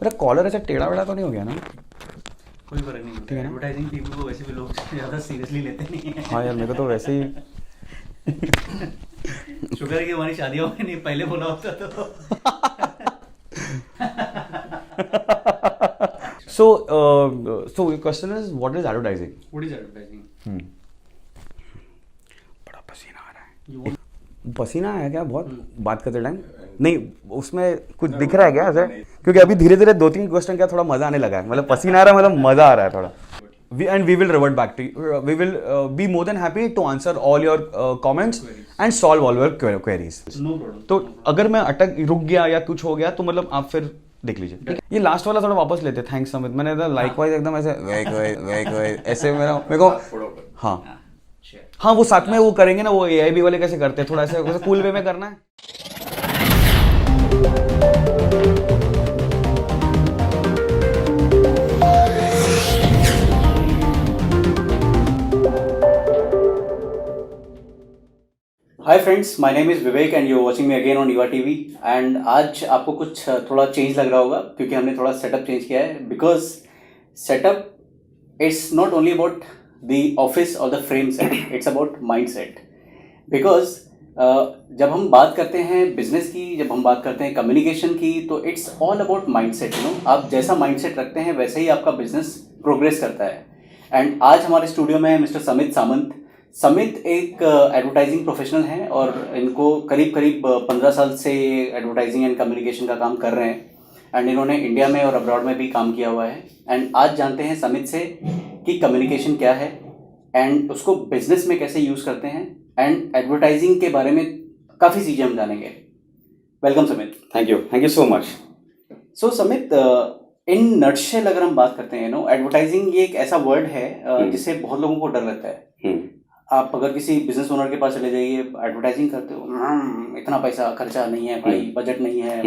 मेरा कॉलर ऐसा टेढ़ा वेढ़ा तो नहीं हो गया ना? कोई फर्क नहीं पड़ता, एडवर्टाइजिंग पीपल को वैसे भी लोग ज़्यादा सीरियसली लेते नहीं हैं। हाँ यार, मेरे को तो वैसे ही शुक्र है कि हमारी शादियों में नहीं पहले बोला होता तो। So your question is, what is advertising? What is advertising? बड़ा पसीना आ रहा है। You want पसीना आया क्या बहुत बात करते टाइम? नहीं, उसमें कुछ दिख रहा है क्या ऐसे? क्योंकि अभी धीरे धीरे 2-3 क्वेश्चन क्या थोड़ा मजा आने लगा है, मतलब पसीना आ रहा है, मतलब मजा आ रहा है थोड़ा। We will revert back to you. We will be more than happy to answer all your comments and solve all your queries. no problem. तो अगर मैं रुक गया या कुछ हो गया तो मतलब आप फिर देख लीजिए, ठीक है? ये लास्ट वाला थोड़ा वापस लेते, थैंक्स समित। मैंने लाइक वाइज एकदम ऐसे ऐसे मेरे को हाँ हाँ वो साथ में वो करेंगे ना, वो AIB वाले कैसे करते हैं, थोड़ा ऐसे कूल वे में करना है। Hi friends, my name is Vivek and you are watching me again on Yuva TV. And आज आपको कुछ थोड़ा चेंज लग रहा होगा क्योंकि हमने थोड़ा सेटअप चेंज किया है। Because setup it's not only about the office और the frame set, it's about mind set. Because जब हम बात करते हैं बिजनेस की, जब हम बात करते हैं कम्युनिकेशन की, तो it's all about mind set. आप जैसा माइंड सेट रखते हैं वैसे ही आपका बिजनेस प्रोग्रेस करता है। एंड आज हमारे स्टूडियो में है मिस्टर समित सामंत। समित एक एडवर्टाइजिंग प्रोफेशनल हैं और इनको करीब 15 साल से एडवर्टाइजिंग एंड कम्युनिकेशन का काम कर रहे हैं। एंड इन्होंने इंडिया में और अब्रॉड में भी काम किया हुआ है। एंड आज जानते हैं समित से कि कम्युनिकेशन क्या है एंड उसको बिजनेस में कैसे यूज़ करते हैं, एंड एडवर्टाइजिंग के बारे में काफ़ी चीज़ें हम जानेंगे। Welcome Samit. Thank you so much. So Samit, in nutshell अगर हम बात करते हैं, एडवर्टाइजिंग ये एक ऐसा वर्ड है जिससे बहुत लोगों को डर रहता है। आप अगर किसी बिजनेस ओनर के पास चले जाइए, एडवर्टाइजिंग करते हो, इतना पैसा खर्चा नहीं है भाई, बजट नहीं है,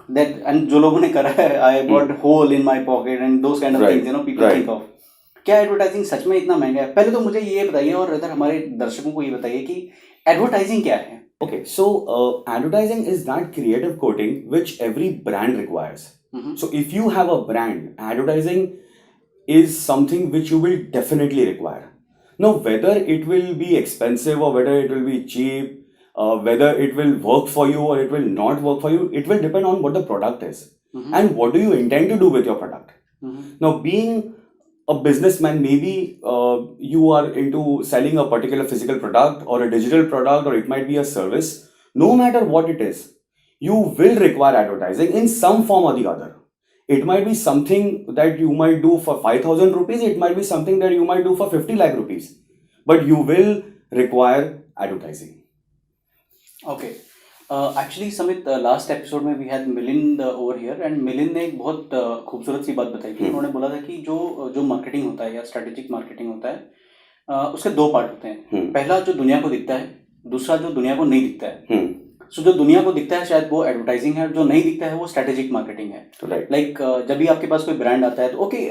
दैट एंड जो लोगों ने करा है, I got hole in my pocket and those kind of things people think of. क्या एडवर्टाइजिंग सच में इतना महंगा है? पहले तो मुझे ये बताइए और इधर हमारे दर्शकों को ये बताइए कि एडवर्टाइजिंग क्या है। Okay, so advertising is that creative coating which every brand requires. So if you have a brand, advertising is something which you will definitely require. Now, whether it will be expensive or whether it will be cheap, whether it will work for you or it will not work for you, it will depend on what the product is and what do you intend to do with your product. Now, being a businessman, maybe you are into selling a particular physical product or a digital product, or it might be a service. No matter what it is, you will require advertising in some form or the other. It might be something that you might do for 5,000 rupees. It might be something that you might do for 50 lakh rupees. But you will require advertising. Okay. Actually, Samit, last episode में we had Milind over here and Milind ने एक बहुत खूबसूरत सी बात बताई थी। उन्होंने बोला था कि जो मार्केटिंग होता है या स्ट्रेटेजिक मार्केटिंग होता है, उसके दो पार्ट होते हैं। पहला जो दुनिया को दिखता है, दूसरा जो दुनिया को नहीं दिखता है। सो जो दुनिया को दिखता है शायद वो एडवर्टाइजिंग है, जो नहीं दिखता है वो स्ट्रेटेजिक मार्केटिंग है। लाइक जब भी आपके पास कोई ब्रांड आता है तो okay,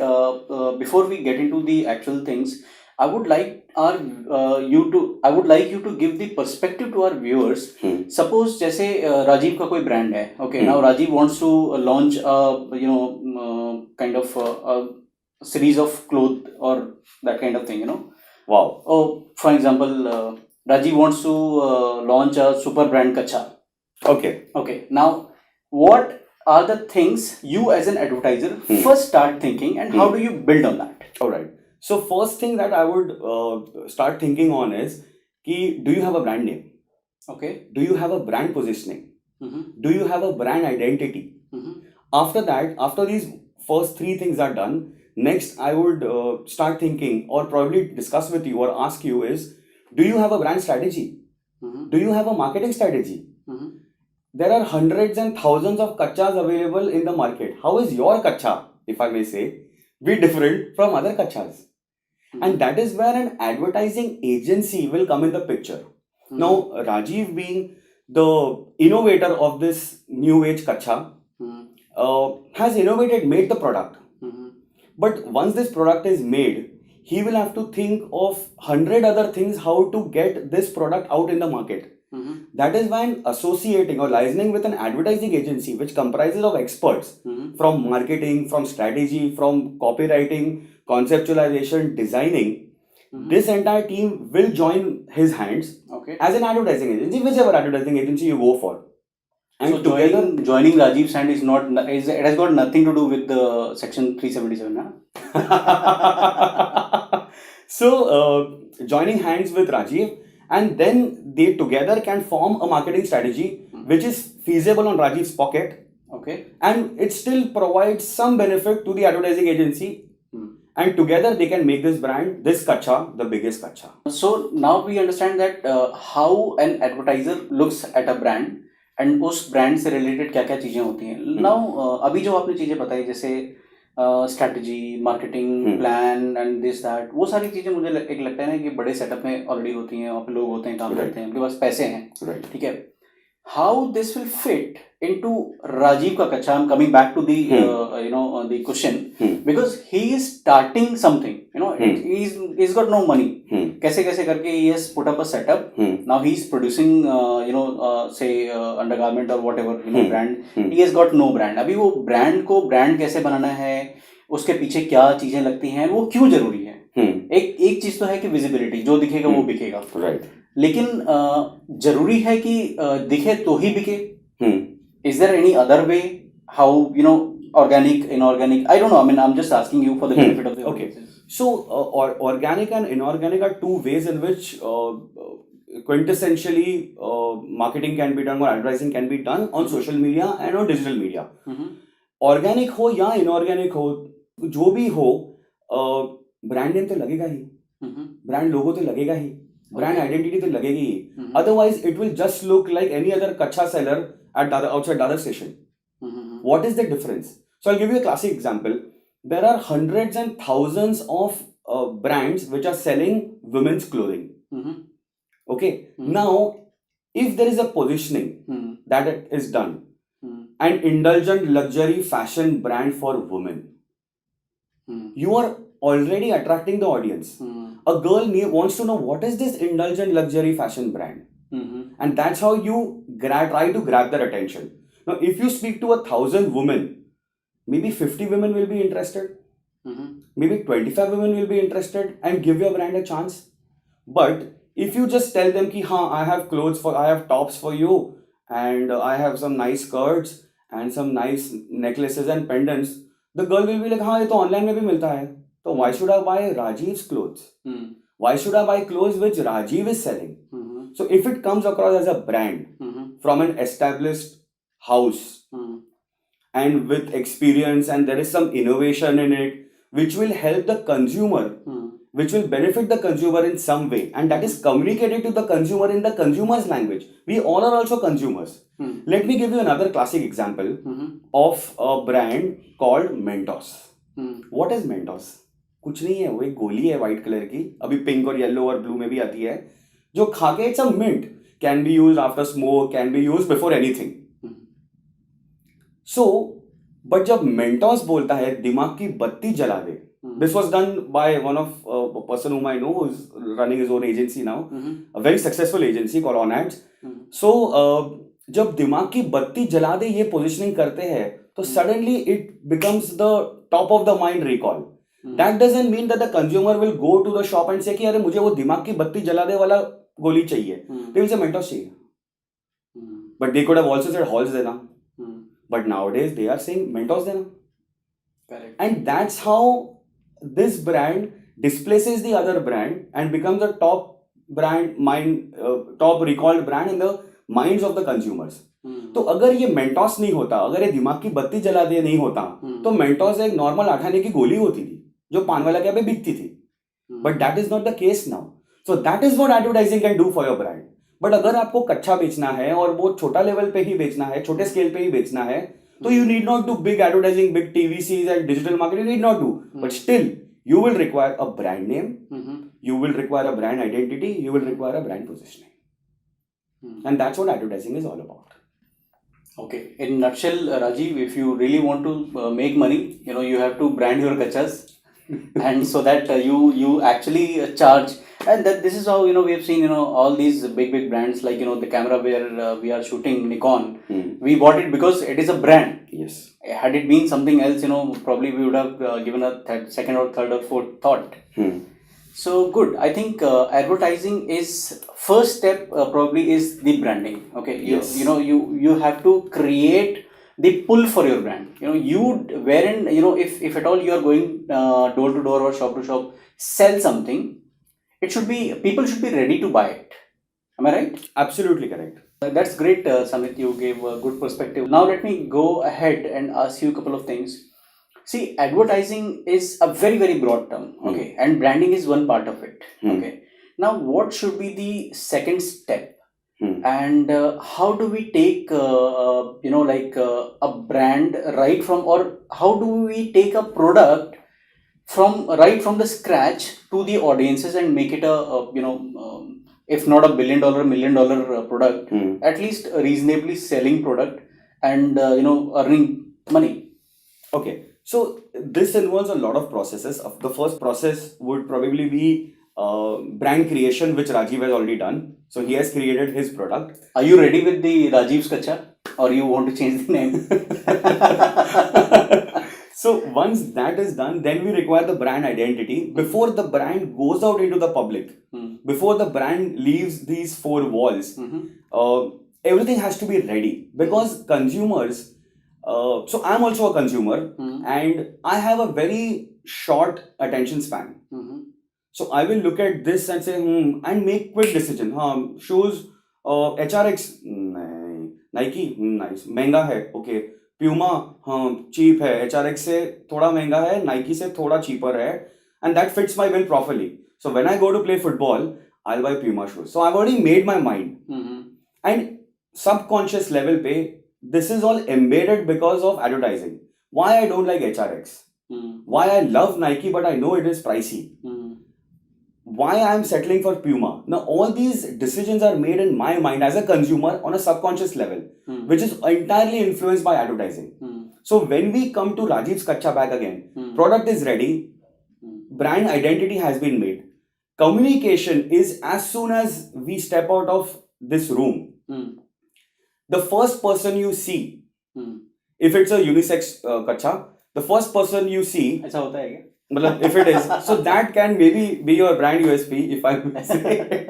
before we get into the actual things, I would like you to give the perspective to our viewers. Suppose जैसे राजीव का कोई ब्रांड है, okay, now Rajiv wants to launch kind of a series of clothes or that kind of thing, Wow. Oh, for example, Rajiv wants to launch a super brand Kachha. Okay. Now, what are the things you as an advertiser first start thinking, and how do you build on that? All right. So first thing that I would start thinking on is, do you have a brand name? Okay. Do you have a brand positioning? Do you have a brand identity? After that, after these first three things are done, next I would start thinking or probably discuss with you or ask you is, do you have a brand strategy? Do you have a marketing strategy? There are hundreds and thousands of kachas available in the market. How is your kacha, if I may say, be different from other kachas? And that is where an advertising agency will come in the picture. Now, Rajiv being the innovator of this new age kacha, has innovated, made the product. But once this product is made, he will have to think of 100 other things how to get this product out in the market. Mhm. That is when associating or licensing with an advertising agency which comprises of experts Mhm. from marketing, from strategy, from copywriting, conceptualization, designing, Mhm. this entire team will join his hands Okay. as an advertising agency, whichever advertising agency you go for. And So together, joining Rajiv Sand is not is it has got nothing to do with the section 377, huh? so joining hands with Rajiv, and then they together can form a marketing strategy which is feasible on Rajiv's pocket, Okay. and it still provides some benefit to the advertising agency, Hmm. and together they can make this brand, this kacha, the biggest kacha. So now we understand that how an advertiser looks at a brand and उस brand से related क्या क्या चीजें होती हैं. Now अभी जो आपने चीजें बताई जैसे strategy, marketing plan and this that, वो सारी चीजें मुझे एक लगता है ना कि बड़े सेटअप में ऑलरेडी होती हैं, वहाँ पे लोग होते हैं, काम करते हैं, उनके पास पैसे हैं, ठीक है. How this will fit into Rajiv ka kacha? I'm coming back to the the question, because he is starting something, he's got no money. कैसे कैसे करके he has put up a setup. Now he is producing say undergarment or whatever brand. He has got no brand. अभी वो brand को brand कैसे बनाना है, उसके पीछे क्या चीजें लगती हैं, वो क्यों जरूरी है. एक चीज तो है कि विजिबिलिटी, जो दिखेगा वो बिकेगा, लेकिन जरूरी है कि दिखे तो ही बिके. Is there any other way how organic, inorganic? I don't know. I mean, I'm just asking you for the benefit of the audience. So organic and inorganic are two ways in which quintessentially marketing can be done or advertising can be done on social media and on digital media. Organic हो या inorganic हो, जो भी हो, brand name तो लगेगा ही, brand logo तो लगेगा ही, brand identity तो लगेगी ही. Otherwise, it will just look like any other kacha seller at outside Dadar station. What is the difference? So I'll give you a classic example. There are hundreds and thousands of brands which are selling women's clothing. Okay. Now, if there is a positioning that is done, an indulgent luxury fashion brand for women, you are already attracting the audience. A girl wants to know what is this indulgent luxury fashion brand. And that's how you try to grab their attention. Now, if you speak to 1,000 women, maybe 50 women will be interested, maybe 25 women will be interested and give your brand a chance. But if you just tell them ki I have tops for you, and I have some nice skirts and some nice necklaces and pendants, the girl will be like, ye to online mein bhi milta hai, so why should I buy Rajiv's clothes? Why should I buy clothes which Rajiv is selling? So if it comes across as a brand from an established house and with experience, and there is some innovation in it which will help the consumer, which will benefit the consumer in some way, and that is communicated to the consumer in the consumer's language. We all are also consumers. Let me give you another classic example of a brand called Mentos. What is Mentos? कुछ नहीं है, वो एक गोली है white colour की, अभी pink और येलो और ब्लू में भी आती है, जो खा के it's a mint, can be used after smoke, can be used before anything. So but जब मेंटोस बोलता है दिमाग की बत्ती जला दे, this was done by one of person whom I know who is running his own agency now, a very successful agency called On Ads. So जब दिमाग की बत्ती जला दे ये पोजिशनिंग करते हैं, तो suddenly it becomes the top of the mind recall. That doesn't mean that the consumer will go to the shop and say कि अरे मुझे वो दिमाग की बत्ती जला दे वाला गोली चाहिए. They will say Mentos चाहिए. But they could have also said Halls देना. But nowadays they are saying Mentos देना. Correct. And that's how this brand displaces the other brand and becomes a top top recalled brand in the minds of the consumers. तो अगर ये Mentos नहीं होता, अगर ये दिमाग की बत्ती जला दे नहीं होता, तो मेंटोस एक नॉर्मल आठाने की गोली होती थी जो पान वाला के पे बिकती थी. But that is not the case now. So that is what advertising can do for your brand. But अगर आपको कच्चा बेचना है और वो छोटा लेवल पे ही बेचना है, छोटे स्केल पे ही बेचना है, तो you need not do big advertising, big TVCs and digital marketing, need not do. But still you will require a brand name, you will require a brand identity, you will require a brand positioning. And that's what advertising is all about. Okay, in nutshell, Rajiv, if you really want to make money, you have to brand your kachas and so that you actually charge. And that this is how we have seen all these big brands like the camera where we are shooting Nikon. We bought it because it is a brand. Yes. Had it been something else, probably we would have given a second or third or fourth thought. So good. I think advertising is first step. Probably is the branding. Okay. Yes. You have to create the pull for your brand. Wherein if at all you are going door to door or shop to shop, sell something. It should be people should be ready to buy it. Am I right? Absolutely correct. That's great, Samit. You gave a good perspective. Now let me go ahead and ask you a couple of things. See, advertising is a very broad term, okay, and branding is one part of it, okay. Now, what should be the second step, and how do we take, a brand right from, or how do we take a product from right from the scratch to the audiences and make it if not a $1 billion, $1 million product, at least a reasonably selling product, and earning money. Okay. So this involves a lot of processes. The first process would probably be brand creation, which Rajiv has already done. So he has created his product. Are you ready with the Rajiv's Kacha, or you want to change the name? So once that is done, then we require the brand identity before the brand goes out into the public. Before the brand leaves these four walls, everything has to be ready because consumers. So I'm also a consumer and I have a very short attention span. So I will look at this and say, and make quick decision. Shoes, HRX, Nike, nice, महंगा है, okay. Puma, cheap है, HRX से थोड़ा महंगा है, Nike से थोड़ा cheaper है, and that fits my bill properly. So when I go to play football, I'll buy Puma shoes. So I've already made my mind, and subconscious level पे. This is all embedded because of advertising. Why I don't like HRX? Why I love Nike but I know it is pricey? Why I am settling for Puma? Now all these decisions are made in my mind as a consumer on a subconscious level, which is entirely influenced by advertising. So when we come to Rajiv's Kacha bag again, product is ready, brand identity has been made. Communication is as soon as we step out of this room. The first person you see, if it's a unisex kacha, the first person you see, ऐसा होता है क्या? if it is, so that can maybe be your brand USP, if I may say.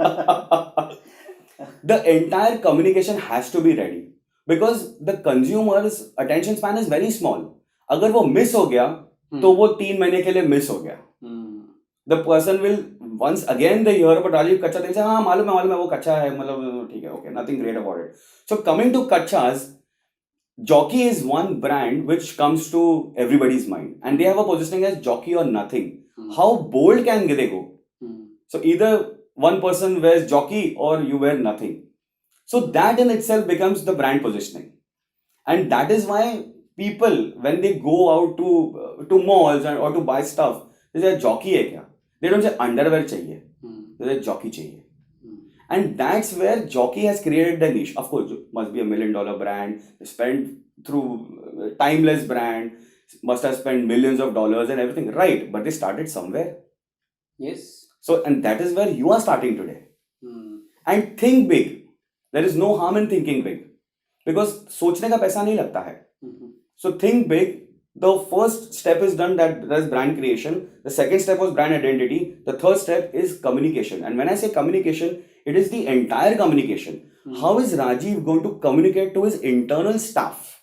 The entire communication has to be ready because the consumer's attention span is very small. अगर वो miss हो गया, तो वो 3 महीने के लिए miss हो गया. The person will once again they hear about Rajiv Kacha, they say, हाँ मालूम है वो कच्चा है, मतलब ठीक है, okay, nothing great about it. So coming to kachas, Jockey is one brand which comes to everybody's mind, and they have a positioning as jockey or nothing. How bold can they go? So either one person wears jockey or you wear nothing. So that in itself becomes the brand positioning, and that is why people when they go out to malls or to buy stuff, they say jockey hai kya? They don't say underwear chahiye. They say jockey chahiye. And that's where Jockey has created the niche. Of course, must be $1 million brand, spent through timeless brand, must have spent millions of dollars and everything. Right, but they started somewhere. Yes. So, and that is where you are starting today. And think big. There is no harm in thinking big. Because सोचने का पैसा नहीं लगता है. So think big. The first step is done, that is brand creation. The second step was brand identity. The third step is communication. And when I say communication, it is the entire communication. How is Rajiv going to communicate to his internal staff?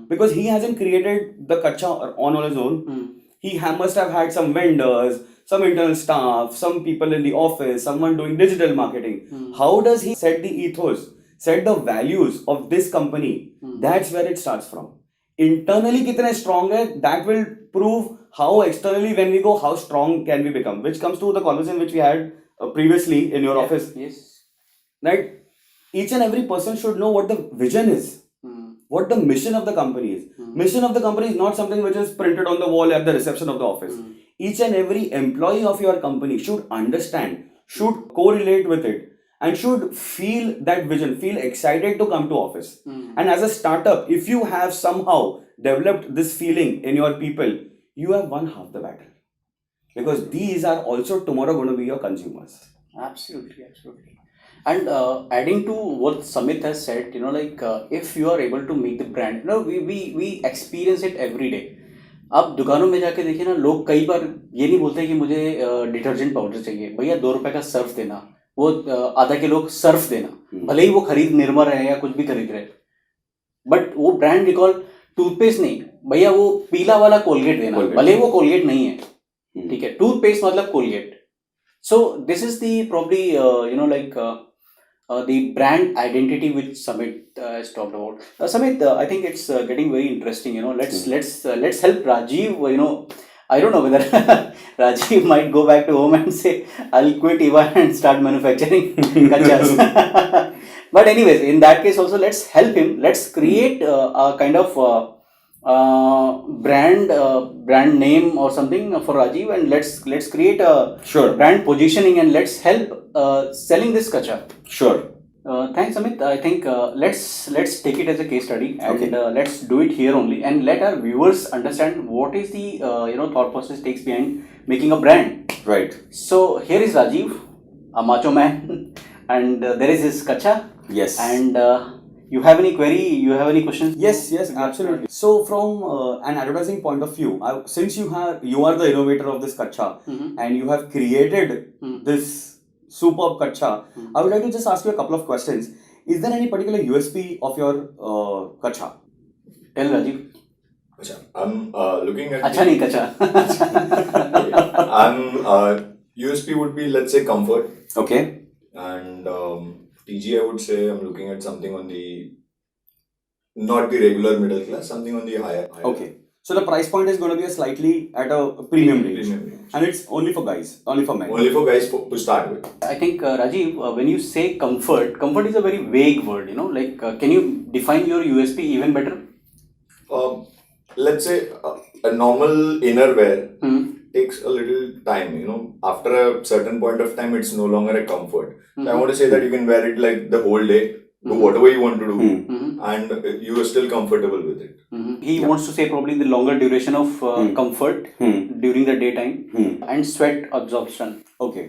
Because he hasn't created the Kacha on his own. He must have had some vendors, some internal staff, some people in the office, someone doing digital marketing. How does he set the ethos, set the values of this company? That's where it starts from. Internally kitne strong hai, that will prove how externally when we go, how strong can we become, which comes to the conversation which we had previously in your office. Yes. Right? Each and every person should know what the vision is, what the mission of the company is. Mission of the company is not something which is printed on the wall at the reception of the office. Each and every employee of your company should understand, should correlate with it, and should feel that vision, feel excited to come to office. And as a startup, if you have somehow developed this feeling in your people, you have won half the battle. Because these are also tomorrow going to be your consumers. Absolutely, absolutely. And adding to what Samit has said, like if you are able to make the brand, we experience it every day. आप दुकानों में जाके देखिए ना, लोग कई बार ये नहीं बोलते कि मुझे डिटर्जेंट पाउडर चाहिए, भैया 2 रुपए का सर्फ देना, वो आधा किलो सर्फ देना, भले ही वो खरीद निर्मा रहे या कुछ भी खरीद रहे, बट वो ब्रांड रिकॉल, टूथपेस्ट नहीं, भैया वो पीला वाला कोलगेट देना, भले ही वो कोलगेट नहीं है, ठीक है, टूथपेस्ट मतलब Colgate. So this is the probably like the brand identity which Samit has talked about. Samit, I think it's getting very interesting. Let's help Rajiv. I don't know whether Rajiv might go back to home and say, "I'll quit Eva and start manufacturing kachas." But anyways, in that case also, let's help him. Let's create a kind of brand name or something for Rajiv, and let's create a Sure. brand positioning, and let's help selling this kacha. Sure. Thanks, Amit. I think let's take it as a case study, and Okay. let's do it here only, and let our viewers understand what is the thought process takes behind making a brand. Right. So here is Rajiv, a macho man, and there is his kacha, Yes. and you have any query? You have any questions? Yes, absolutely. So from an advertising point of view, since you are the innovator of this kacha, and you have created this superb kacha, I would like to just ask you a couple of questions. Is there any particular USP of your kacha? Tell Rajiv. Acha, I'm looking at. Acha nahi kacha. USP would be, let's say, comfort, Okay. and TG, I would say I'm looking at something on the not the regular middle class, something on the higher. Okay. So the price point is going to be a slightly at a premium range, Premium range. and it's only for guys, only for men. Only for guys to start with. I think Rajiv, when you say comfort is a very vague word. Like can you define your USP even better? Let's say a normal innerwear takes a little time. After a certain point of time, it's no longer a comfort. So I want to say that you can wear it like the whole day, do whatever you want to do, and you are still comfortable with it. He wants to say probably the longer duration of comfort during the daytime and sweat absorption. Okay.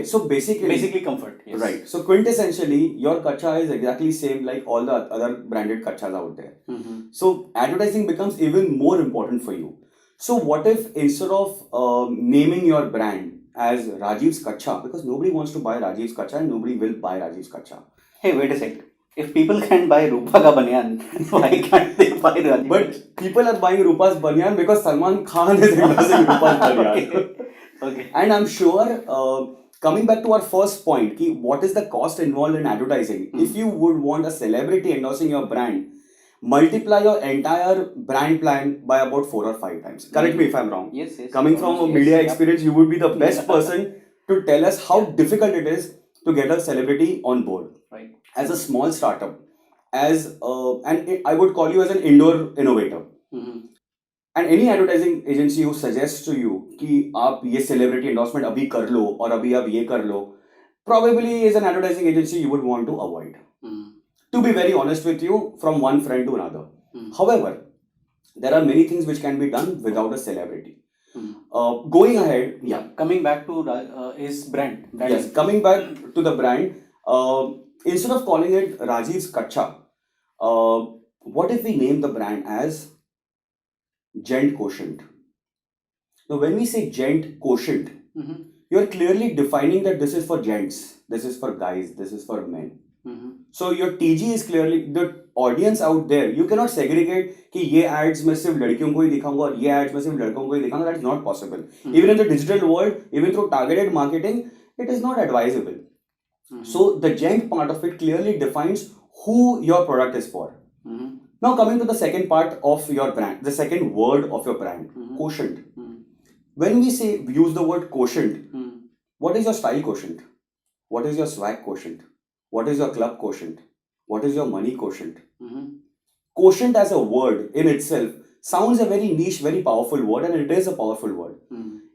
So basically Comfort. Yes. right. So quintessentially, your kacha is exactly same like all the other branded kachas out there. So advertising becomes even more important for you. So what if instead of naming your brand as Rajiv's Kacha, because nobody wants to buy Rajiv's Kacha and nobody will buy Rajiv's Kacha. Hey, wait a sec. If people can buy Rupa ka banyan, why can't they buy Rajiv? But people are buying Rupa's banyan because Salman Khan is endorsing Rupa's banyan. Okay. And I'm sure, coming back to our first point, ki what is the cost involved in advertising? If you would want a celebrity endorsing your brand, multiply your entire brand plan by about 4 or 5 times. Correct me if I'm wrong. Yes. Coming from a media experience, you would be the best person to tell us how difficult it is to get a celebrity on board. Right. As a small startup, I would call you as an indoor innovator. And any advertising agency who suggests to you कि आप ये celebrity endorsement अभी कर लो और अभी आप ये कर लो, probably is an advertising agency you would want to avoid. To be very honest with you, from one friend to another. However, there are many things which can be done without a celebrity. Going ahead, Coming back to his brand. Yes, coming back to the brand, instead of calling it Rajiv's Kacha, what if we name the brand as Gent Quotient? Now, when we say Gent Quotient, you are clearly defining that this is for gents, this is for guys, this is for men. So your TG is clearly the audience out there. You cannot segregate कि ये ads में सिर्फ लड़कियों को ही दिखाऊंगा और ये ads में सिर्फ लड़कों को ही दिखाऊंगा. That is not possible. Even in the digital world, even through targeted marketing, it is not advisable. So the gent part of it clearly defines who your product is for. Now coming to the second part of your brand, the second word of your brand, quotient. When we say use the word quotient, what is your style quotient? What is your swag quotient? What is your club quotient? What is your money quotient? Quotient as a word in itself sounds a very niche, very powerful word, and it is a powerful word.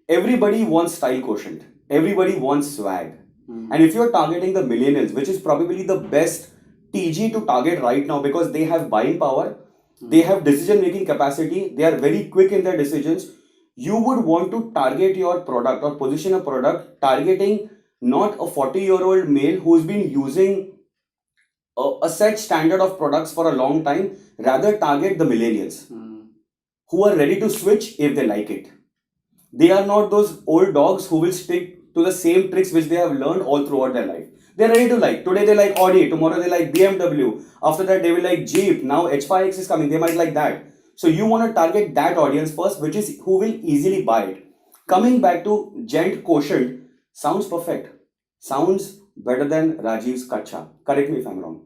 Everybody wants style quotient. Everybody wants swag. And if you're targeting the millennials, which is probably the best TG to target right now because they have buying power, they have decision-making capacity, they are very quick in their decisions, you would want to target your product or position a product targeting not a 40-year-old male who's been using a set standard of products for a long time. Rather target the millennials who are ready to switch if they like it. They are not those old dogs who will stick to the same tricks which they have learned all throughout their life. They're ready to like. Today they like Audi, tomorrow they like BMW, after that they will like Jeep, now H5X is coming, they might like that. So you want to target that audience first, which is who will easily buy it. Coming back to Gent Quotient, sounds perfect. Sounds better than Rajiv's Kacha. Correct me if I'm wrong.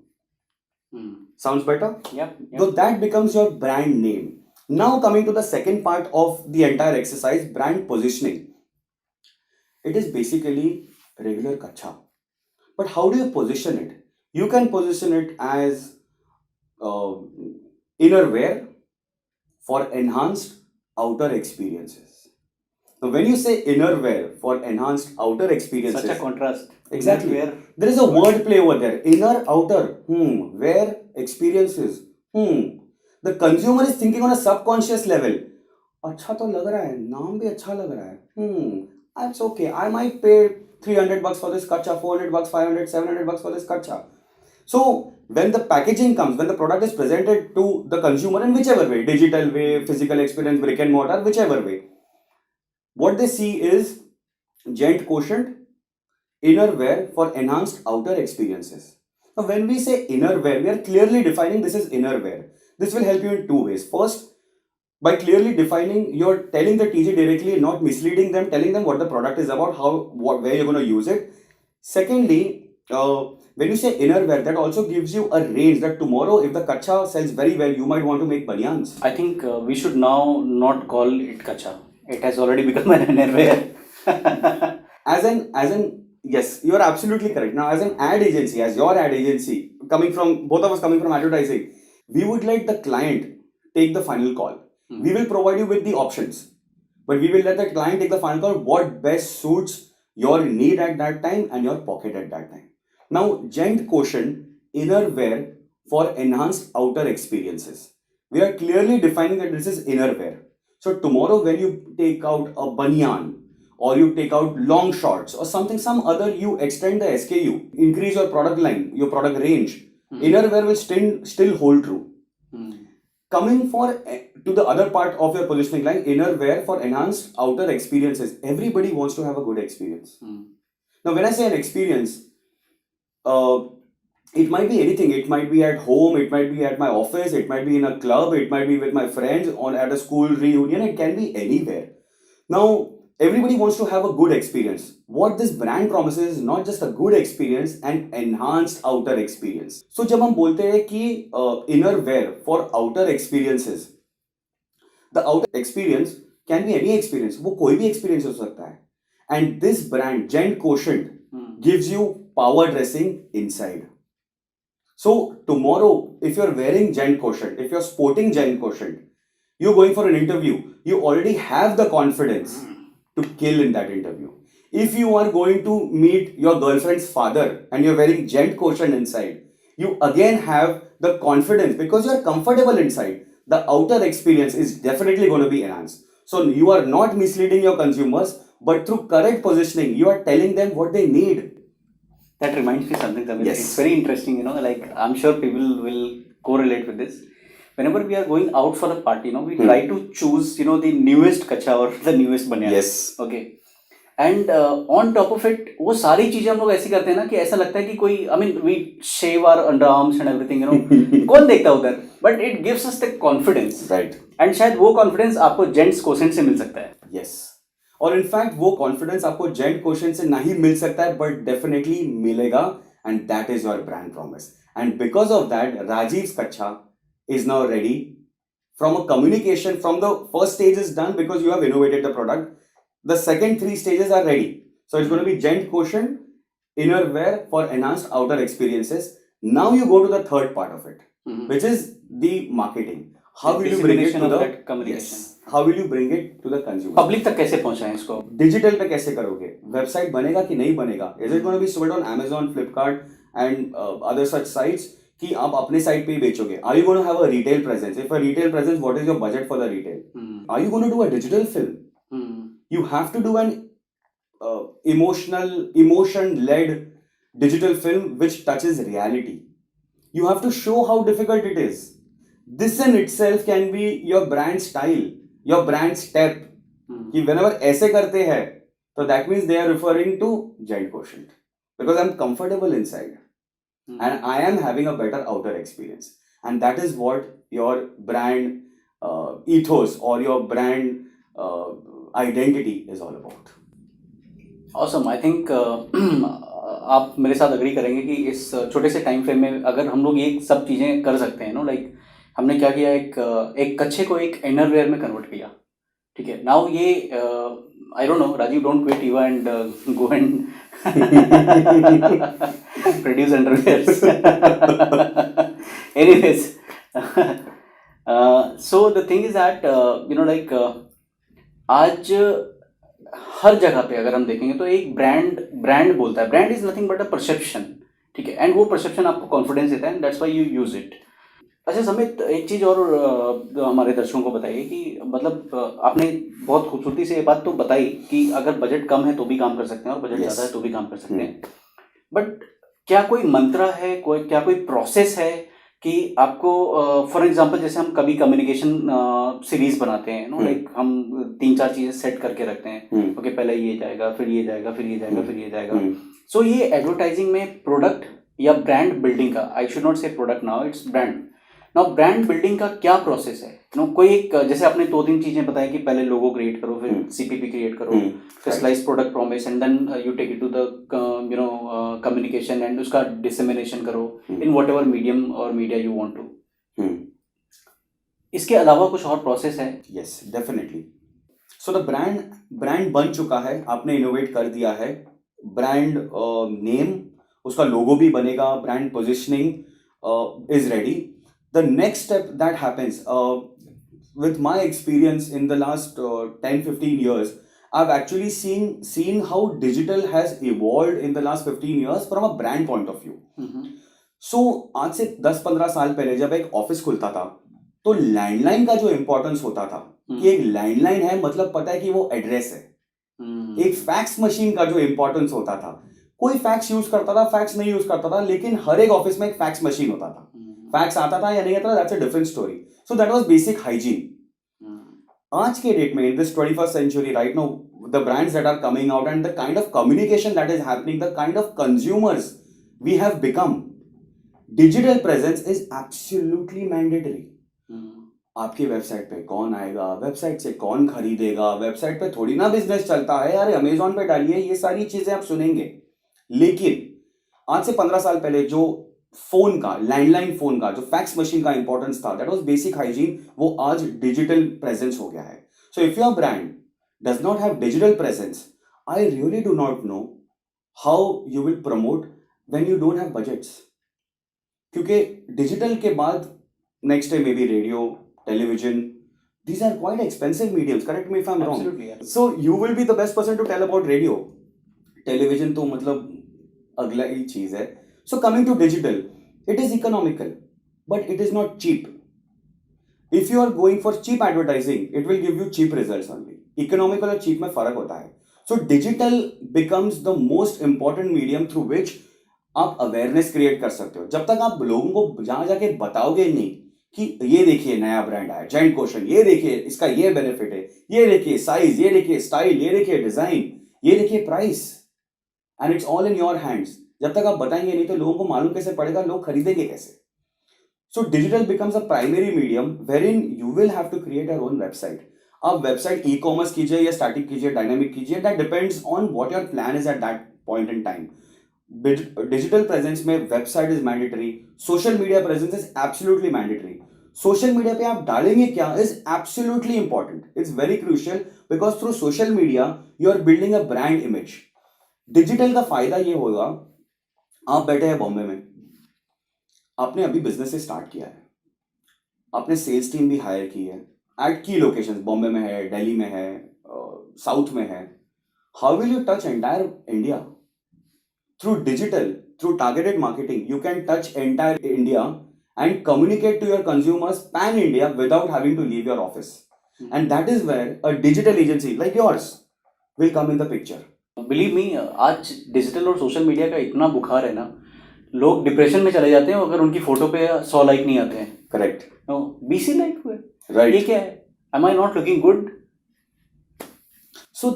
Sounds better? Yep. So that becomes your brand name. Now coming to the second part of the entire exercise, brand positioning. It is basically regular Kacha. But how do you position it? You can position it as inner wear for enhanced outer experiences. Now, when you say inner wear for enhanced outer experiences, Such a contrast. exactly. Inner wear. There is a word play over there. Inner, outer. Wear experiences. The consumer is thinking on a subconscious level. अच्छा तो लग रहा है, नाम भी अच्छा लग रहा है. That's okay. I might pay $300 for this kacha, $400, $500, $700 for this kacha. So when the packaging comes, when the product is presented to the consumer in whichever way, digital way, physical experience, brick and mortar, whichever way, what they see is Gent Quotient, inner wear for enhanced outer experiences. Now when we say inner wear, we are clearly defining this is inner wear. This will help you in two ways. First, by clearly defining, you're telling the TG directly, not misleading them, telling them what the product is about, where you're going to use it. Secondly, when you say inner wear, that also gives you a range that tomorrow, if the kacha sells very well, you might want to make banyans. I think we should now not call it kacha. It has already become an innerwear. Yes, you are absolutely correct. Now, as an ad agency, as your ad agency, both of us coming from advertising, we would let the client take the final call. We will provide you with the options, but we will let the client take the final call what best suits your need at that time and your pocket at that time. Now, Gent Quotient, inner wear for enhanced outer experiences. We are clearly defining that this is inner wear. So tomorrow when you take out a banyan or you take out long shorts or some other, you extend the SKU, increase your product line, your product range, inner wear will still hold true. Coming to the other part of your positioning line, inner wear for enhanced outer experiences. Everybody wants to have a good experience. Now, when I say an experience, it might be anything. It might be at home, it might be at my office, it might be in a club, it might be with my friends at a school reunion, it can be anywhere. Now, everybody wants to have a good experience. What this brand promises is not just a good experience, an enhanced outer experience. So, जब हम बोलते हैं कि inner wear for outer experiences, the outer experience can be any experience. वो कोई भी experience हो सकता है. And this brand, Gent Quotient, gives you power dressing inside. So tomorrow, if you're wearing Gent Quotient, if you're sporting Gent Quotient, you're going for an interview, you already have the confidence to kill in that interview. If you are going to meet your girlfriend's father and you're wearing Gent Quotient inside, you again have the confidence because you're comfortable inside. The outer experience is definitely going to be enhanced. So you are not misleading your consumers, but through correct positioning, you are telling them what they need. That reminds me something, Tamil. Yes. It's very interesting, like I'm sure people will correlate with this. Whenever we are going out for a party, we try to choose, the newest kacha or the newest banyan. Yes. Okay. And on top of it, वो सारी चीजें हम लोग ऐसी करते हैं ना कि ऐसा लगता है कि कोई, we shave our underarms and everything, कौन देखता है उधर? But it gives us the confidence. Right. And शायद वो confidence आपको Gent Quotient से मिल सकता है. Yes. और इनफैक्ट वो कॉन्फिडेंस आपको Gent Quotient से नहीं मिल सकता है, बट डेफिनेटली मिलेगा, and that is your brand promise. And because of that, Rajiv's Kacha is now ready. From a communication, from the first stage is done because you have innovated the product. The second 3 stages are ready. So it's going to be Gent Quotient, inner wear for enhanced outer experiences. Now you go to the third part of it, which is the marketing. How will you bring it to the communication? Yes. How will you bring it to the consumer? Public तक कैसे पहुंचाएं इसको? Digital पे कैसे करोगे? Website बनेगा कि नहीं बनेगा? Is it going to be sold on Amazon, Flipkart and other such sites कि आप अपने साइट पे ही बेचोगे? Are you going to have a retail presence? If a retail presence, what is your budget for the retail? Are you going to do a digital film? You have to do an emotion led digital film which touches reality. You have to show how difficult it is. This in itself can be your brand style, your brand step. कि whenever ऐसे करते हैं, so that means they are referring to giant quotient because I'm comfortable inside and I am having a better outer experience, and that is what your brand ethos or your brand identity is all about. Awesome I think आप मेरे साथ agree करेंगे कि इस छोटे से time frame में अगर हम लोग ये सब चीज़ें कर सकते हैं नो लाइक हमने क्या किया एक कच्छे को एक इनर वेयर में कन्वर्ट किया. ठीक है, नाउ ये I don't know Rajeev, don't quit Eva and go and produce underwears. Anyways, so the thing is that you know like आज हर जगह पे अगर हम देखेंगे तो एक ब्रांड बोलता है. Brand is nothing but a perception. ठीक है, एंड वो परसेप्शन आपको कॉन्फिडेंस देता है and that's why you use it. अच्छा समित, एक चीज़ और हमारे दर्शकों को बताइए कि मतलब आपने बहुत खूबसूरती से ये बात तो बताई कि अगर बजट कम है तो भी काम कर सकते हैं और बजट ज़्यादा है तो भी काम कर सकते हैं. बट क्या कोई मंत्र है, क्या कोई प्रोसेस है कि आपको फॉर एग्जांपल जैसे हम कभी कम्युनिकेशन सीरीज बनाते हैं नो लाइक हम 3-4 चीज़ें सेट करके रखते हैं. ओके, पहले ये जाएगा, फिर ये जाएगा, फिर ये जाएगा, फिर ये जाएगा. सो ये एडवर्टाइजिंग में प्रोडक्ट या ब्रांड बिल्डिंग का, आई शुड नॉट से product now, it's brand now, brand building का क्या प्रोसेस है? नो कोई एक जैसे आपने 2-3 चीजें बताई कि पहले लोगो क्रिएट करो, फिर सीपीपी क्रिएट करो, फिर slice product promise and then you take it to the you know communication and उसका डिसेमिनेशन करो इन वट एवर मीडियम और मीडिया यू वांट टू. इसके अलावा कुछ और प्रोसेस है? Yes, definitely. So the brand बन चुका है, आपने इनोवेट कर दिया है. ब्रांड नेम, उसका लोगो भी बनेगा, brand positioning is ready. The next step that happens, with my experience in the last 10-15 years, I've actually seen how digital has evolved in the last 15 years from a brand point of view. So आज से 10-15 साल पहले जब एक office खुलता था तो landline का जो इम्पोर्टेंस होता था कि एक लैंडलाइन है मतलब पता है कि वो एड्रेस है. एक फैक्स मशीन का जो इम्पोर्टेंस होता था, कोई फैक्स यूज करता था, फैक्स नहीं यूज करता था, लेकिन हर एक ऑफिस में एक फैक्स मशीन होता था. फैक्स आता था या नहीं आता था, that's a different story. So that was basic hygiene. आज के डेट में in this 21st century right now, the brands that are coming out and the kind of communication that is happening, the kind of consumers we have become, digital presence is absolutely mandatory. आपकी website पे कौन आएगा, website से कौन खरीदेगा, website पे थोड़ी ना बिजनेस चलता है यार, अमेजोन पे डालिए, ये सारी चीजें आप सुनेंगे. लेकिन आज से 15 साल पहले जो फोन का, लैंडलाइन फोन का, जो फैक्स मशीन का इंपॉर्टेंस था, दैट वाज बेसिक हाइजीन, वो आज डिजिटल प्रेजेंस हो गया है. So if your brand does not have digital presence, I really do not know how you will promote when you don't have budgets. क्योंकि digital के बाद next है may be radio, television. These are quite expensive mediums, correct me if I'm wrong. Absolutely, yeah. So you will be the best person to tell about radio. Television तो मतलब अगला ही चीज है. So coming to digital, it is economical, but it is not cheap. If you are going for cheap advertising, it will give you cheap results only. Economical और cheap में फर्क होता है. So digital becomes the most important medium through which आप awareness create कर सकते हो. जब तक आप लोगों को जहाँ जाके बताओगे नहीं कि ये देखिए नया ब्रांड आया, जायंट क्वोटिएंट, ये देखिए इसका ये बेनिफिट है, ये देखिए साइज, ये देखिए स्टाइल, ये देखिए डिजाइन, ये देखिए price, and it's all in your hands. जब तक आप बताएंगे नहीं तो लोगों को मालूम कैसे पड़ेगा, लोग खरीदेंगे कैसे? So digital becomes a primary medium wherein you will have to create your own website. आप वेबसाइट ई कॉमर्स कीजिए या स्टैटिक कीजिए, डायनामिक कीजिए, that depends on what your plan is at that point in time. Digital presence में website is mandatory, social media presence is absolutely mandatory. Social media पे आप डालेंगे क्या is absolutely important, it's very crucial, because through social media you are building a brand image. Digital का फायदा ये होगा, आप बैठे हैं बॉम्बे में, आपने अभी बिजनेस से स्टार्ट किया है, आपने सेल्स टीम भी हायर की है एट की लोकेशंस, बॉम्बे में है, दिल्ली में है, साउथ में है. How will you touch entire India? Through digital, through targeted marketing, you can touch entire India and communicate to your consumers pan India without having to leave your office. And that is where a digital agency like yours will come in the picture. Believe me, आज digital और social media का इतना बुखार है ना, लोग depression में चले जाते हैं अगर उनकी फोटो पे 100 लाइक नहीं आते हैं. करेक्ट. 20 लाइक हुए, राइट. ये क्या है? Am I not looking good? So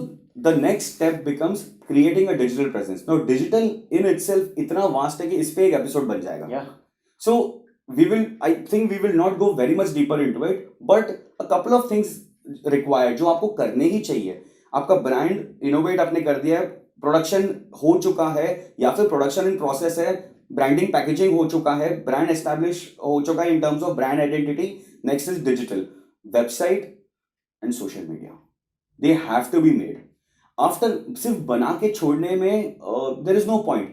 the next step becomes creating a digital presence. Now digital in itself इतना vast है कि इस पे एक episode बन जाएगा. Yeah. So I think we will not go very much deeper into it, but a couple of things required जो आपको करने ही चाहिए. आपका ब्रांड इनोवेट आपने कर दिया है, प्रोडक्शन हो चुका है या फिर प्रोडक्शन इन प्रोसेस है, ब्रांडिंग पैकेजिंग हो चुका है, ब्रांड एस्टैब्लिश हो चुका है in terms of brand identity. Next is digital, website and social media. They have to be made. After सिर्फ बना के छोड़ने में there is no point.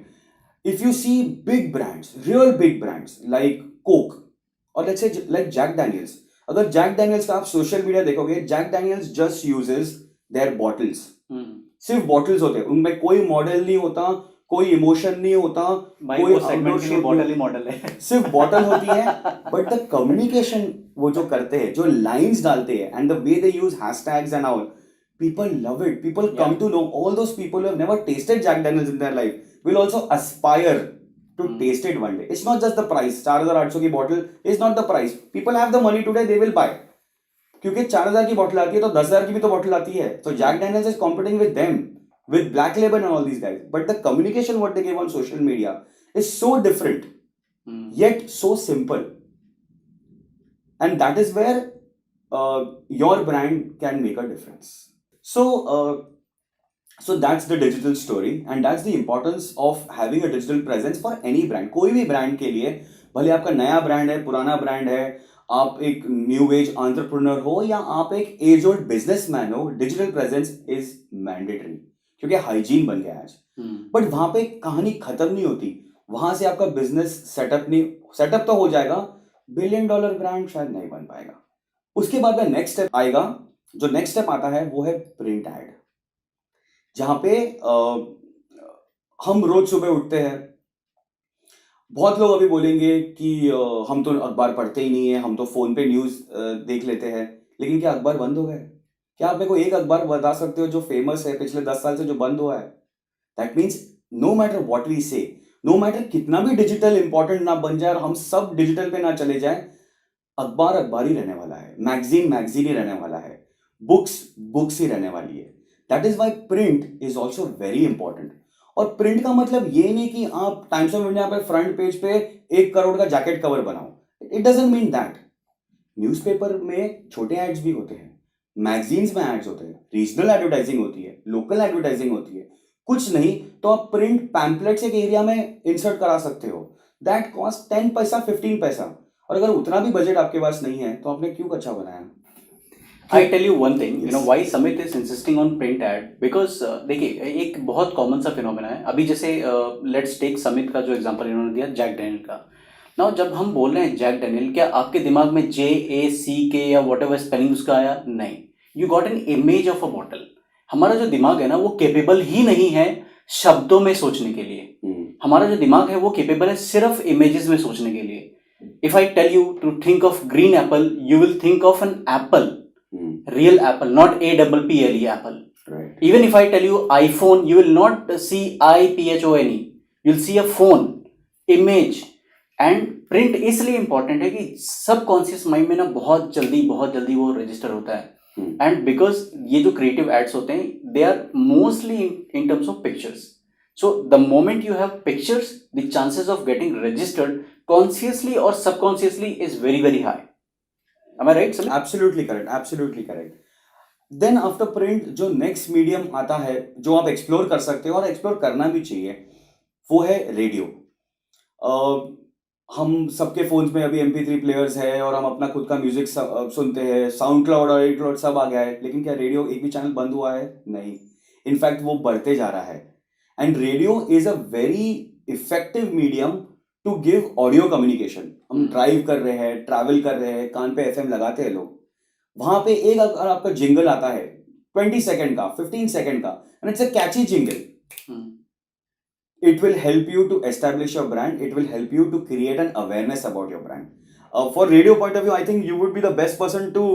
If you see big brands, real big brands like Coke or let's say like Jack Daniels, अगर Jack Daniels का आप social media देखोगे, Jack Daniels just uses their bottles. सिर्फ बॉटल्स होते हैं, उनमें कोई model नहीं होता, कोई इमोशन नहीं होता, कोई सेगमेंट के लिए बॉटल ही मॉडल है. सिर्फ बॉटल होती है. बट द कम्युनिकेशन वो जो करते हैं, जो लाइंस डालते हैं and the way they use hashtags and all, people love it. People come to know. All those people who have never tasted Jack Daniels in their life will also aspire to taste it one day. It's not just the price. 4,800 की bottle is not the price. People have the money today, they will buy. क्योंकि 4,000 की bottle आती है तो 10,000 की भी तो bottle आती है. So Jack Daniels is competing with them, with Black Label and all these guys. But the communication what they give on social media is so different, yet so simple. And that is where your brand can make a difference. So that's the digital story and that's the importance of having a digital presence for any brand. कोई भी brand के लिए, भले आपका नया brand है, पुराना brand है, आप एक new age entrepreneur हो या आप एक age old businessman हो, digital presence is mandatory क्योंकि hygiene बन गया है आज. But वहाँ पे कहानी खत्म नहीं होती. वहाँ से आपका business setup तो हो जाएगा, $1 billion brand शायद नहीं बन पाएगा. उसके बाद में next step आएगा. जो नेक्स्ट स्टेप आता है वो है प्रिंट एड, जहां पे हम रोज सुबह उठते हैं. बहुत लोग अभी बोलेंगे कि हम तो अखबार पढ़ते ही नहीं है, हम तो फोन पे न्यूज देख लेते हैं. लेकिन क्या अखबार बंद हो गए? क्या आप मेरे को एक अखबार बता सकते हो जो फेमस है पिछले 10 साल से जो बंद हुआ है? That means no matter what we say, no matter कितना भी डिजिटल इंपॉर्टेंट ना बन जाए और हम सब डिजिटल पे ना चले जाए, अखबार ही रहने वाला है, मैगजीन ही रहने वाला है, बुक्स ही रहने वाली है. That is why print is also very important. और प्रिंट का मतलब ये नहीं कि आप टाइम्स ऑफ इंडिया पे फ्रंट पेज पे 1 करोड़ का जैकेट कवर बनाओ. It doesn't mean that. Newspaper में छोटे एड्स भी होते हैं, मैगजीन्स में एड्स होते हैं, रीजनल एडवर्टाइजिंग होती है, लोकल एडवर्टाइजिंग होती है. कुछ नहीं तो आप प्रिंट पैम्पलेट्स एक एरिया में इंसर्ट करा सकते हो. दैट कॉस्ट 10 पैसा 15 पैसा. और अगर उतना भी बजट आपके पास नहीं है तो आपने क्यों अच्छा बनाया? I tell you one thing, you know why Samit is insisting on print ad, because देखिए एक बहुत कॉमन सा फिनोमेना है. अभी जैसे लेट्स टेक समित का जो एग्जांपल इन्होंने दिया जैक डैनियल का. नाउ जब हम बोल रहे हैं जैक डैनियल, क्या आपके दिमाग में JACK या वॉट एवर स्पेलिंग उसका आया? नहीं. You got an image of a bottle. हमारा जो दिमाग है ना वो केपेबल ही नहीं है शब्दों में सोचने के लिए. हमारा जो दिमाग है वो केपेबल है सिर्फ इमेजेस में सोचने के लिए. If I tell you to think of green apple, you will think of an apple. Real apple, not APPLE apple. Right. Even if I tell you iPhone, you will not see IPHONE. You'll see a phone, image. And print इसलिए important है कि subconscious mind में ना बहुत जल्दी वो register होता है. And because ये जो creative ads होते हैं, they are mostly in terms of pictures. So the moment you have pictures, the chances of getting registered consciously or subconsciously is very, very high. Am I right, Samit? Absolutely correct. Then after print जो next medium आता है जो आप explore कर सकते हो और explore करना भी चाहिए, वो है रेडियो. हम सबके फोन्स में अभी MP3 प्लेयर्स है और हम अपना खुद का म्यूजिक सुनते हैं. साउंड क्लाउड और एड क्लाउड सब आ गया है, लेकिन क्या रेडियो एक भी चैनल बंद हुआ है? नहीं. इनफैक्ट वो बढ़ते जा रहा है. And radio is a very effective medium to give audio communication. हम ड्राइव कर रहे हैं, ट्रैवल कर रहे हैं, कान पे FM लगाते हैं लोग. वहां पे एक अगर आपका जिंगल आता है 20 सेकंड का, 15 सेकंड का, and it's a catchy jingle, it will help you to establish your brand. It will help you to create an awareness about your brand. For radio point of view, I think you would be the best person to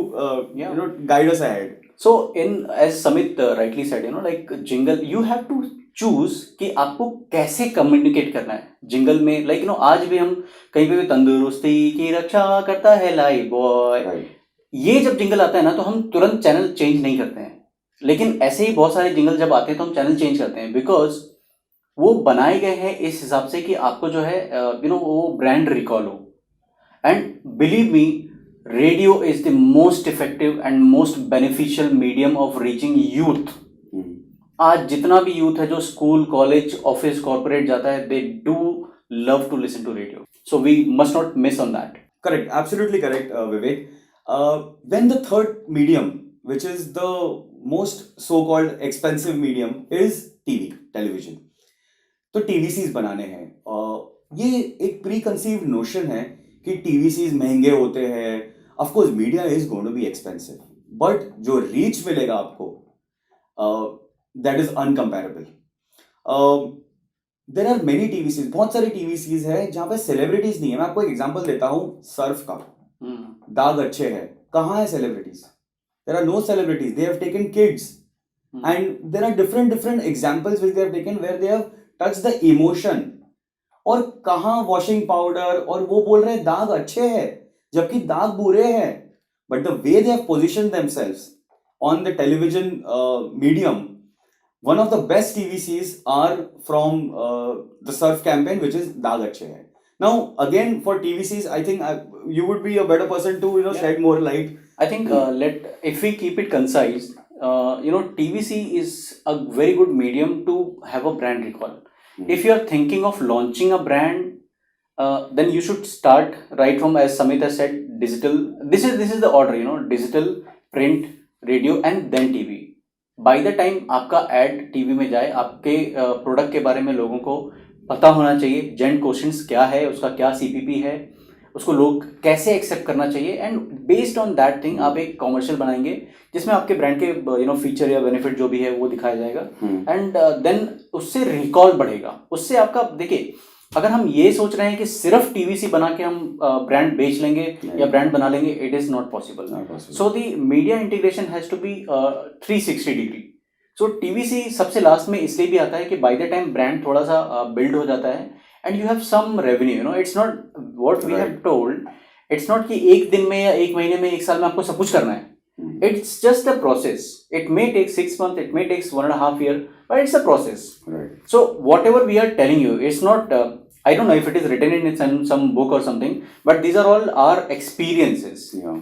guide us ahead. So in as Samit rightly said, like jingle, you have to choose कि आपको कैसे communicate करना है jingle में. Like आज भी हम कहीं पे भी तंदुरुस्ती की रक्षा करता है लाइफ बॉय, ये जब जिंगल आता है ना तो हम तुरंत चैनल चेंज नहीं करते हैं. लेकिन ऐसे ही बहुत सारे जिंगल जब आते हैं तो हम चैनल चेंज करते हैं, बिकॉज वो बनाए गए हैं इस हिसाब से कि आपको जो है वो ब्रांड रिकॉल हो. And believe me, radio is the most effective and most beneficial medium of reaching youth. आज जितना भी यूथ है जो स्कूल कॉलेज ऑफिस कॉर्पोरेट जाता है, they do love to listen to radio. So we must not miss on that. Correct, absolutely correct, Vivek. Then the third medium, which is the most so-called expensive medium, is TV, television. तो TVCs बनाने हैं. ये एक pre-conceived notion है कि TVCs महंगे होते हैं. Of course, media is going to be expensive, but जो reach मिलेगा आपको, that is uncomparable. There are many TVCs, बहुत सारे टीवीसीज है जहाँ पे सेलिब्रिटीज नहीं है. मैं आपको एक एग्जांपल देता हूँ सर्फ का. दाग अच्छे है, कहाँ है celebrities? There are no celebrities. They have taken kids and there are different examples which they have taken where they have touch the emotion. और कहाँ वॉशिंग पाउडर, और वो बोल रहे हैं दाग अच्छे हैं जबकि दाग बुरे हैं. But the way they have position themselves on the television medium, one of the best TVCs are from the surf campaign, which is Daag Achhe Hai. Now, again, for TVCs, I think you would be a better person to shed more light. I think if we keep it concise, TVC is a very good medium to have a brand recall. If you are thinking of launching a brand, then you should start right from, as Samit has said, digital. This is the order, digital, print, radio, and then TV. By the time आपका add TV में जाए, आपके product के बारे में लोगों को पता होना चाहिए. जेंट क्वेश्चंस क्या है, उसका क्या सीपीपी है, उसको लोग कैसे एक्सेप्ट करना चाहिए. And based on that thing आप एक कॉमर्शियल बनाएंगे जिसमें आपके ब्रांड के फीचर या बेनिफिट जो भी है वो दिखाया जाएगा. एंड देन उससे रिकॉल बढ़ेगा. उससे आपका देखिए, अगर हम ये सोच रहे हैं कि सिर्फ टीवीसी बना के हम ब्रांड बेच लेंगे या ब्रांड बना लेंगे, it is not possible. So the media integration has to be 360 degree. So TVC सबसे लास्ट में इसलिए भी आता है कि बाय द टाइम ब्रांड थोड़ा सा बिल्ड हो जाता है and you have some revenue. It's not what we have told, it's not कि एक दिन में या एक महीने में एक साल में आपको सब कुछ करना है. It's just a process. It may take 6 months, it may take 1.5 years, but it's a process. Right. So whatever we are telling you, it's not, I don't know if it is written in some book or something, but these are all our experiences. Yeah.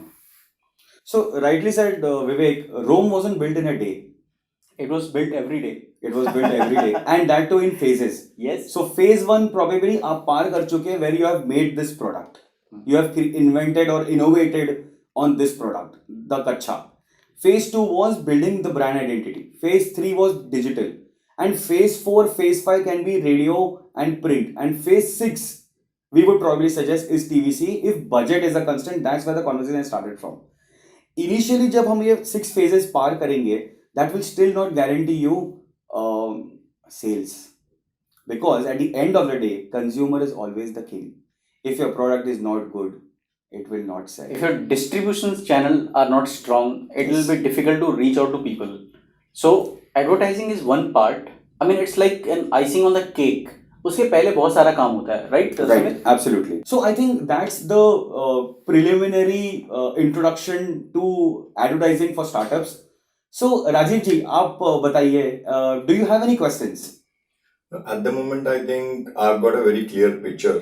So rightly said, Vivek, Rome wasn't built in a day. It was built every day. It was built every day, and that too in phases. Yes. So phase 1 probably आप पार कर चुके हैं, where you have made this product. You have invented or innovated on this product, the Kacha. Phase 2 was building the brand identity. Phase 3 was digital. And phase 4, phase 5 can be radio and print. And phase 6, we would probably suggest is TVC. If budget is a constant, that's where the conversation started from. Initially, जब हम ये 6 phases पार करेंगे, that will still not guarantee you sales. Because at the end of the day, consumer is always the king. If your product is not good, it will not sell. If your distribution channel are not strong, it will be difficult to reach out to people. So advertising is one part. I mean, it's like an icing on the cake. उसके पहले बहुत सारा काम होता है, right? Right, absolutely. So I think that's the preliminary introduction to advertising for startups. So Rajiv ji, आप बताइए, do you have any questions? At the moment, I think I've got a very clear picture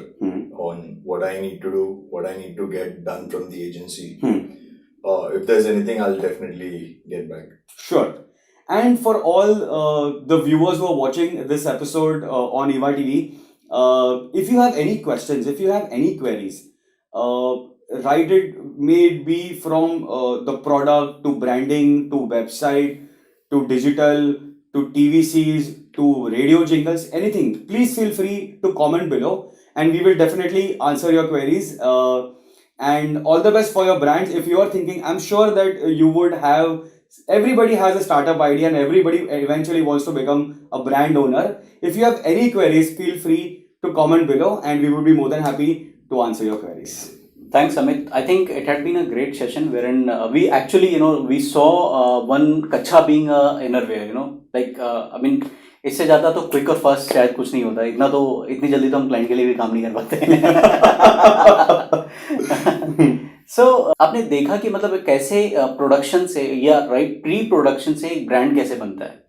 on what I need to do, what I need to get done from the agency. If there's anything, I'll definitely get back. Sure. And for all the viewers who are watching this episode on Eva TV, if you have any questions, if you have any queries, write it, may it be from the product to branding to website to digital to TVCs to radio jingles, anything, please feel free to comment below and we will definitely answer your queries. And all the best for your brands. If you are thinking, I'm sure that you would have, everybody has a startup idea and everybody eventually wants to become a brand owner. If you have any queries, feel free to comment below and we would be more than happy to answer your queries. Thanks, Amit. I think it had been a great session wherein we actually, we saw one kacha being a innerwear, like, I mean, इससे ज़्यादा तो quick और fast शायद कुछ नहीं होता, इतनी जल्दी तो हम क्लाइंट के लिए भी काम नहीं कर पाते हैं. So, आपने देखा कि मतलब कैसे प्रोडक्शन से या प्री प्रोडक्शन से एक ब्रांड कैसे बनता है,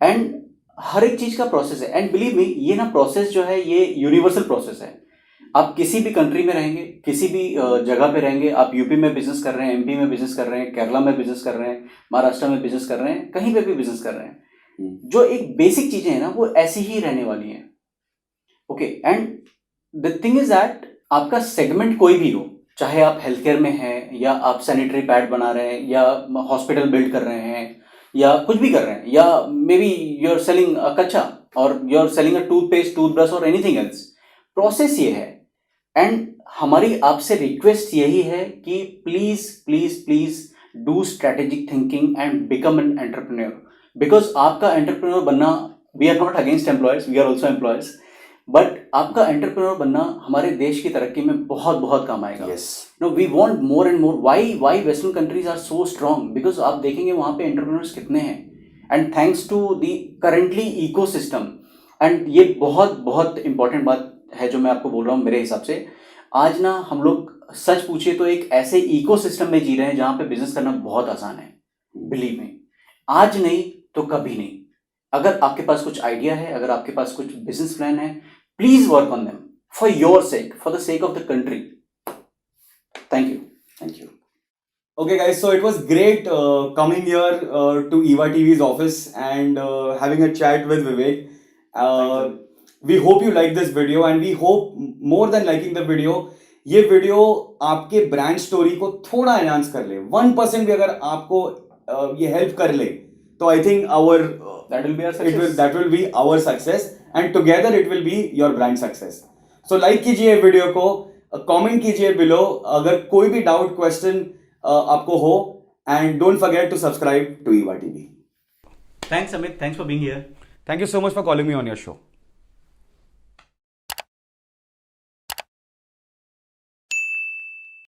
एंड हर एक चीज़ का प्रोसेस है. एंड बिलीव मी, ये ना प्रोसेस जो है ये यूनिवर्सल प्रोसेस है. आप किसी भी कंट्री में रहेंगे, किसी भी जगह पे रहेंगे, आप यूपी में बिजनेस कर रहे हैं, एमपी में बिजनेस कर रहे हैं, केरला में बिजनेस कर रहे हैं, महाराष्ट्र में बिजनेस कर रहे हैं, कहीं पे भी बिजनेस कर रहे हैं, जो एक बेसिक चीजें हैं ना वो ऐसी ही रहने वाली हैं. Okay, and the thing is that आपका सेगमेंट कोई भी हो, चाहे आप हेल्थ केयर में हैं, या आप सैनिटरी पैड बना रहे हैं, या हॉस्पिटल बिल्ड कर रहे हैं, या कुछ भी कर रहे हैं, या maybe you are selling a कच्चा, और you are selling a toothpaste, toothbrush और एनीथिंग एल्स. प्रोसेस ये है. एंड हमारी आपसे रिक्वेस्ट यही है कि please please please do strategic thinking and become an entrepreneur. Because आपका एंटरप्रेन्योर बनना, we are not against employers, we are also employers, but आपका एंटरप्रेन्योर बनना हमारे देश की तरक्की में बहुत बहुत काम आएगा. No, we want more and more. Why western countries are so strong? Because आप देखेंगे वहाँ पे एंटरप्रेन्योर्स कितने हैं, and thanks to the currently ecosystem. And ये बहुत बहुत इंपॉर्टेंट बात है जो मैं आपको बोल रहा हूँ. मेरे हिसाब से आज ना हम लोग सच पूछिए तो एक ऐसे इकोसिस्टम में जी रहे हैं जहाँ पे बिजनेस करना बहुत आसान है. बिलीव मी, आज नहीं तो कभी नहीं. अगर आपके पास कुछ आइडिया है, अगर आपके पास कुछ बिजनेस प्लान है, please work on them for your sake, for the sake of the country. Thank you. Okay, guys, so it was great coming here to EVA TV's office and having a chat with Vivek. We hope you like this video, and we hope more than liking the video, ये video आपके brand story को थोड़ा enhance कर ले. 1% भी अगर आपको ये हेल्प कर ले तो I think That will be our success. that will be our success, and together it will be your brand success. So like कीजिए वीडियो को, कमेंट कीजिए बिलो अगर कोई भी डाउट क्वेश्चन आपको हो, and don't forget to subscribe to EVA TV. Thanks, Amit. Thanks for being here. Thank you so much for calling me on your show.